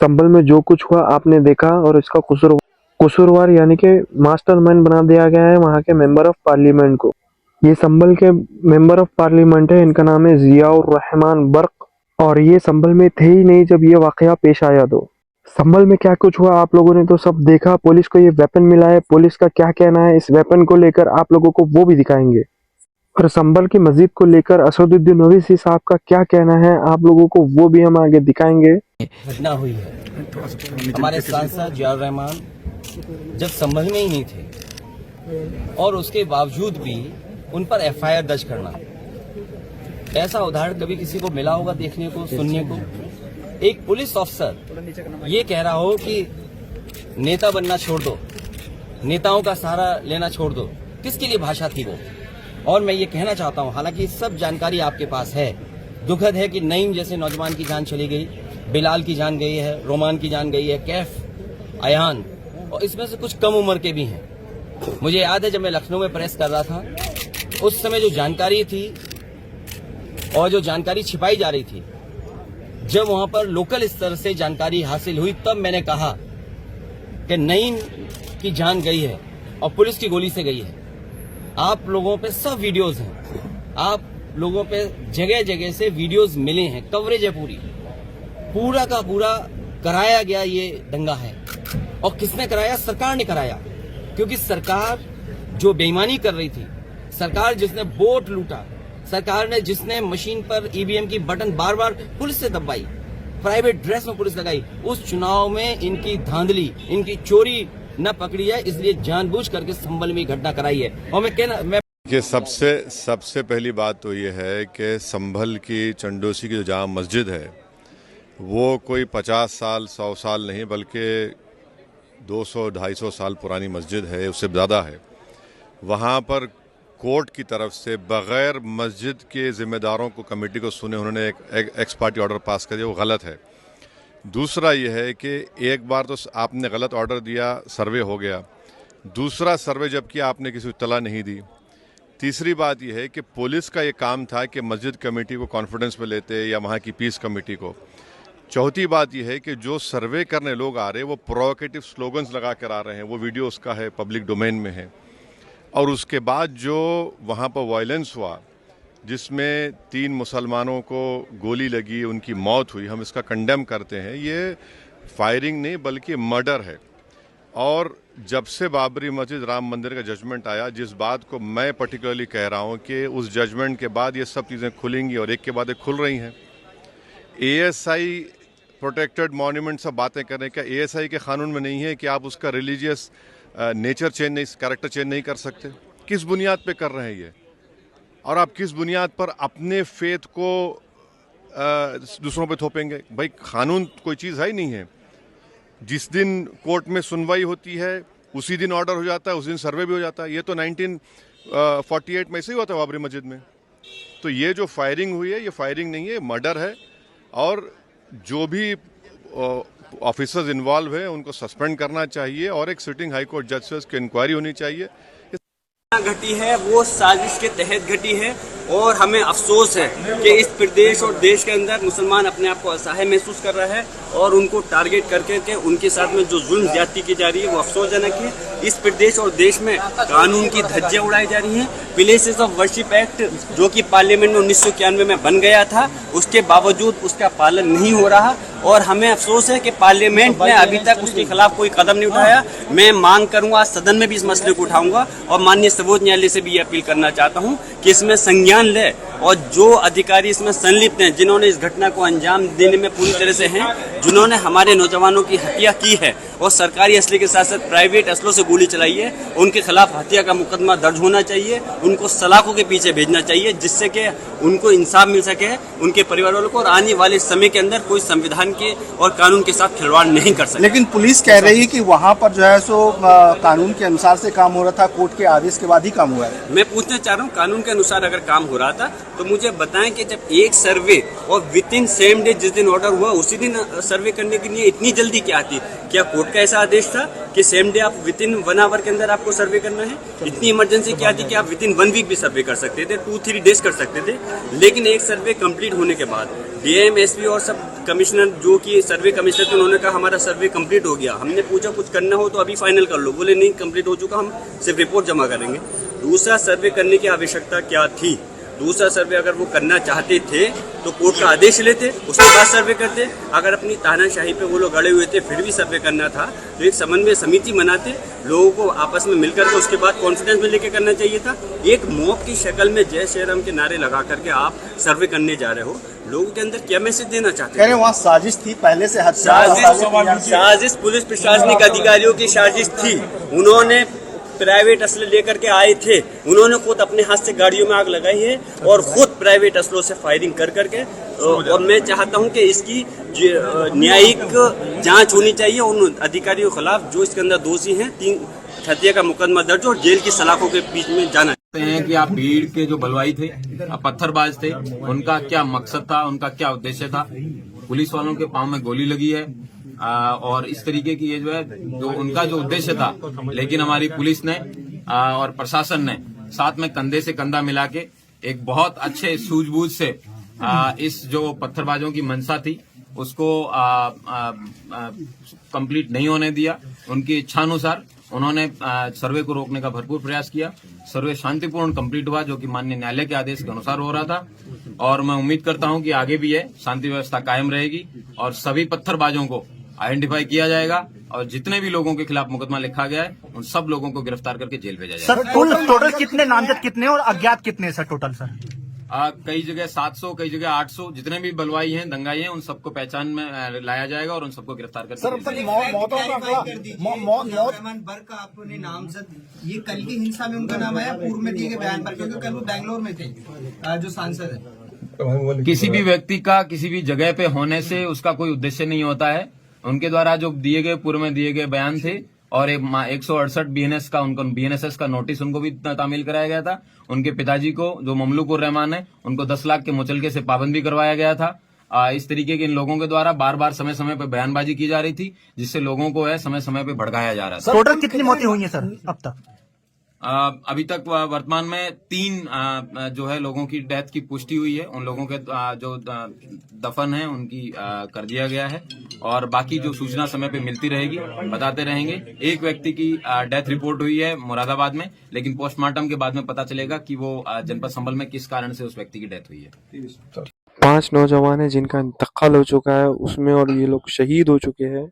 संभल में जो कुछ हुआ आपने देखा और इसका कसूरवार यानी कि मास्टरमाइंड बना दिया गया है वहां के मेंबर ऑफ पार्लियामेंट को। ये संभल के मेंबर ऑफ पार्लियामेंट है, इनका नाम है जियाउर रहमान बर्क और ये संभल में थे ही नहीं जब ये वाकया पेश आया। तो संभल में क्या कुछ हुआ आप लोगों ने तो सब देखा। पुलिस को ये वेपन मिला है, पुलिस का क्या कहना है इस वेपन को लेकर आप लोगों को वो भी दिखाएंगे। और संभल की मस्जिद को लेकर असदुद्दीन ओवैसी साहब का क्या कहना है आप लोगों को वो भी हम आगे दिखाएंगे। घटना हुई है, हमारे सांसद जियाउर रहमान जब संभल में ही नहीं थे और उसके बावजूद भी उन पर एफआईआर दर्ज करना, ऐसा उदाहरण कभी किसी को मिला होगा देखने को सुनने को। एक पुलिस ऑफिसर ये कह रहा हो कि नेता बनना छोड़ दो, नेताओं का सहारा लेना छोड़ दो, किसके लिए भाषा थी वो। और मैं ये कहना चाहता हूँ, हालांकि सब जानकारी आपके पास है, दुखद है कि नईम जैसे नौजवान की जान चली गई, बिलाल की जान गई है, रोमान की जान गई है, कैफ, अयान, और इसमें से कुछ कम उम्र के भी हैं। मुझे याद है जब मैं लखनऊ में प्रेस कर रहा था उस समय जो जानकारी थी और जो जानकारी छिपाई जा रही थी, जब वहां पर लोकल स्तर से जानकारी हासिल हुई तब मैंने कहा कि नईम की जान गई है और पुलिस की गोली से गई है। आप लोगों पे सब वीडियोस हैं, आप लोगों पे जगह जगह से वीडियोस मिले हैं, कवरेज है पूरा का पूरा कराया गया ये दंगा है। और किसने कराया? सरकार ने कराया, क्योंकि सरकार जो बेईमानी कर रही थी, सरकार जिसने वोट लूटा, सरकार ने जिसने मशीन पर ईवीएम की बटन बार बार पुलिस से दबाई, प्राइवेट ड्रेस में पुलिस लगाई, उस चुनाव में इनकी धांधली, इनकी चोरी न पकड़ी है, इसलिए जानबूझ करके संभल में घटना कराई है। और मैं कि सबसे पहली बात तो ये है कि संभल की चंडोसी की जो जामा मस्जिद है वो कोई 50 साल 100 साल नहीं बल्कि 200-250 साल पुरानी मस्जिद है, उससे ज़्यादा है। वहाँ पर कोर्ट की तरफ से बग़ैर मस्जिद के ज़िम्मेदारों को, कमेटी को सुने उन्होंने एक एक्स पार्टी ऑर्डर पास कर दिया, वो गलत है। दूसरा ये है कि एक बार तो आपने गलत ऑर्डर दिया, सर्वे हो गया, दूसरा सर्वे जब किया आपने किसी को इत्तला नहीं दी। तीसरी बात यह है कि पुलिस का ये काम था कि मस्जिद कमेटी को कॉन्फिडेंस में लेते या वहाँ की पीस कमेटी को। चौथी बात यह है कि जो सर्वे करने लोग आ रहे हैं वो प्रोवोकेटिव स्लोगन्स लगा कर आ रहे हैं, वो वीडियो उसका है, पब्लिक डोमेन में है। और उसके बाद जो वहाँ पर वायलेंस हुआ जिसमें 3 मुसलमानों को गोली लगी, उनकी मौत हुई, हम इसका कंडेम करते हैं। ये फायरिंग नहीं बल्कि मर्डर है। और जब से बाबरी मस्जिद राम मंदिर का जजमेंट आया, जिस बात को मैं पर्टिकुलरली कह रहा हूँ कि उस जजमेंट के बाद ये सब चीज़ें खुलेंगी और एक के बाद एक खुल रही हैं। एएसआई प्रोटेक्टेड मॉन्यूमेंट सब बातें करने का एएसआई के कानून में नहीं है कि आप उसका रिलीजियस नेचर चेंज नहीं, कैरेक्टर चेंज नहीं कर सकते। किस बुनियाद पे कर रहे हैं ये? और आप किस बुनियाद पर अपने फेथ को दूसरों पे थोपेंगे? भाई कानून कोई चीज़ है ही नहीं है। जिस दिन कोर्ट में सुनवाई होती है उसी दिन ऑर्डर हो जाता है, उस दिन सर्वे भी हो जाता है। ये तो 1948 में ऐसे ही हुआ था बाबरी मस्जिद में। तो ये जो फायरिंग हुई है ये फायरिंग नहीं है, मर्डर है। और जो भी ऑफिसर्स इन्वॉल्व हैं उनको सस्पेंड करना चाहिए और एक सिटिंग हाई कोर्ट जज से उसकी इंक्वायरी होनी चाहिए। घटी है वो साजिश के तहत घटी है और हमें अफसोस है कि इस प्रदेश और देश के अंदर मुसलमान अपने आप को असहाय महसूस कर रहा है और उनको टारगेट करके उनके साथ में जो जुल्म ज्यादती की जा रही है वो अफसोसजनक है। इस प्रदेश और देश में कानून की धज्जियां उड़ाई जा रही हैं। प्लेसेस ऑफ वर्शिप एक्ट जो कि पार्लियामेंट में 1991 में बन गया था, उसके बावजूद उसका पालन नहीं हो रहा और हमें अफसोस है कि पार्लियामेंट ने अभी तक उसके खिलाफ कोई कदम नहीं उठाया। मैं मांग करूंगा, सदन में भी इस मसले को उठाऊंगा और माननीय सर्वोच्च न्यायालय से भी ये अपील करना चाहता हूं कि इसमें संज्ञान ले और जो अधिकारी इसमें संलिप्त हैं, जिन्होंने इस घटना को अंजाम देने में पूरी तरह से हैं, जिन्होंने हमारे नौजवानों की हत्या की है और सरकारी असले के साथ साथ प्राइवेट असलों से गोली चलाई है, उनके खिलाफ हत्या का मुकदमा दर्ज होना चाहिए, उनको सलाखों के पीछे भेजना चाहिए जिससे कि उनको इंसाफ मिल सके, उनके परिवार वालों को, और आने वाले समय के अंदर कोई संविधान के और कानून के साथ खिलवाड़ नहीं कर सके। लेकिन पुलिस कह रही है कि वहाँ पर जो है सो कानून के अनुसार से काम हो रहा था, कोर्ट के आदेश के बाद ही काम हुआ है। मैं पूछना चाह रहा हूँ, कानून के अनुसार अगर काम हो रहा था तो मुझे बताएं कि जब एक सर्वे और विद इन सेम डे जिस दिन ऑर्डर हुआ उसी दिन सर्वे करने के लिए इतनी जल्दी क्या थी? क्या कोर्ट का ऐसा आदेश था कि सेम डे आप विद इन 1 आवर के अंदर आपको सर्वे करना है? इतनी इमरजेंसी क्या थी कि आप विद इन 1 वीक भी सर्वे कर सकते थे, 2-3 डेज कर सकते थे। लेकिन एक सर्वे कंप्लीट होने के बाद डीएम, एसपी और सब कमिश्नर जो कि सर्वे कमिश्नर थे उन्होंने कहा हमारा सर्वे कंप्लीट हो गया। हमने पूछा कुछ करना हो तो अभी फाइनल कर लो, बोले नहीं कंप्लीट हो चुका, हम सिर्फ रिपोर्ट जमा करेंगे। दूसरा सर्वे करने की आवश्यकता क्या थी? दूसरा सर्वे अगर वो करना चाहते थे तो कोर्ट का आदेश लेते, उसके बाद सर्वे करते। अगर अपनी तानाशाही पे वो लोग अड़े हुए थे फिर भी सर्वे करना था तो एक समन्वय समिति बनाते, लोगों को आपस में मिलकर के उसके बाद कॉन्फिडेंस में लेके करना चाहिए था। एक मॉब की शक्ल में जय श्री राम के नारे लगा करके आप सर्वे करने जा रहे हो, लोगों के अंदर क्या मैसेज देना चाहते कह रहे हैं? वहाँ साजिश थी पहले से, हत्या साजिश पुलिस प्रशासनिक अधिकारियों की साजिश थी। उन्होंने प्राइवेट असले लेकर के आए थे, उन्होंने खुद अपने हाथ से गाड़ियों में आग लगाई है और खुद प्राइवेट असलों से फायरिंग कर करके। और मैं चाहता हूं कि इसकी न्यायिक जांच होनी चाहिए उन अधिकारियों के खिलाफ जो इसके अंदर दोषी हैं। 3 हत्या का मुकदमा दर्ज और जेल की सलाखों के बीच में जाना हैं कि आप भीड़ के जो बलवाई थे, पत्थरबाज थे, उनका क्या मकसद था, उनका क्या उद्देश्य था। पुलिस वालों के पांव में गोली लगी है और इस तरीके की ये जो है जो उनका जो उद्देश्य था, लेकिन हमारी पुलिस ने और प्रशासन ने साथ में कंधे से कंधा मिला के एक बहुत अच्छे सूझबूझ से इस जो पत्थरबाजों की मंशा थी उसको कंप्लीट नहीं होने दिया। उनकी इच्छानुसार उन्होंने सर्वे को रोकने का भरपूर प्रयास किया। सर्वे शांतिपूर्ण कंप्लीट हुआ जो कि माननीय न्यायालय के आदेश के अनुसार हो रहा था और मैं उम्मीद करता हूं कि आगे भी ये शांति व्यवस्था कायम रहेगी और सभी पत्थरबाजों को आइडेंटिफाई किया जाएगा और जितने भी लोगों के खिलाफ मुकदमा लिखा गया है उन सब लोगों को गिरफ्तार करके जेल भेजा जाएगा। सर टोटल कितने नामजद कितने और अज्ञात कितने सर टोटल सर? कई जगह 700, कई जगह 800 जितने भी बलवाई हैं, दंगाई हैं, उन सबको पहचान में लाया जाएगा और उन सबको गिरफ्तार करके रहमान बर्क का आपने नामजद, ये कल की हिंसा में उनका नाम आया पूर्व में दिए गए बयान पर, क्योंकि कल वो बैंगलोर में थे जो सांसद है। किसी भी व्यक्ति का किसी भी जगह पे होने से उसका कोई उद्देश्य नहीं होता है। उनके द्वारा जो दिए गए पूर्व में दिए गए बयान थे और 168 बीएनएस का उनको बीएनएसएस का नोटिस उनको भी तामील कराया गया था। उनके पिताजी को जो ममलूक रहमान है उनको 10 लाख के मुचलके से पाबंद भी करवाया गया था। इस तरीके के इन लोगों के द्वारा बार बार समय समय पर बयानबाजी की जा रही थी जिससे लोगों को है समय समय पर भड़काया जा रहा था। टोटल कितनी मौतें हुई हैं सर अब तक? अभी तक वर्तमान में 3 जो है लोगों की डेथ की पुष्टि हुई है। उन लोगों के जो दफन है उनकी कर दिया गया है और बाकी जो सूचना समय पे मिलती रहेगी बताते रहेंगे। एक व्यक्ति की डेथ रिपोर्ट हुई है मुरादाबाद में, लेकिन पोस्टमार्टम के बाद में पता चलेगा कि वो जनपद संभल में किस कारण से उस व्यक्ति की डेथ हुई है। 5 नौजवान हैं जिनका इंतकाल हो चुका है उसमें और ये लोग शहीद हो चुके हैं।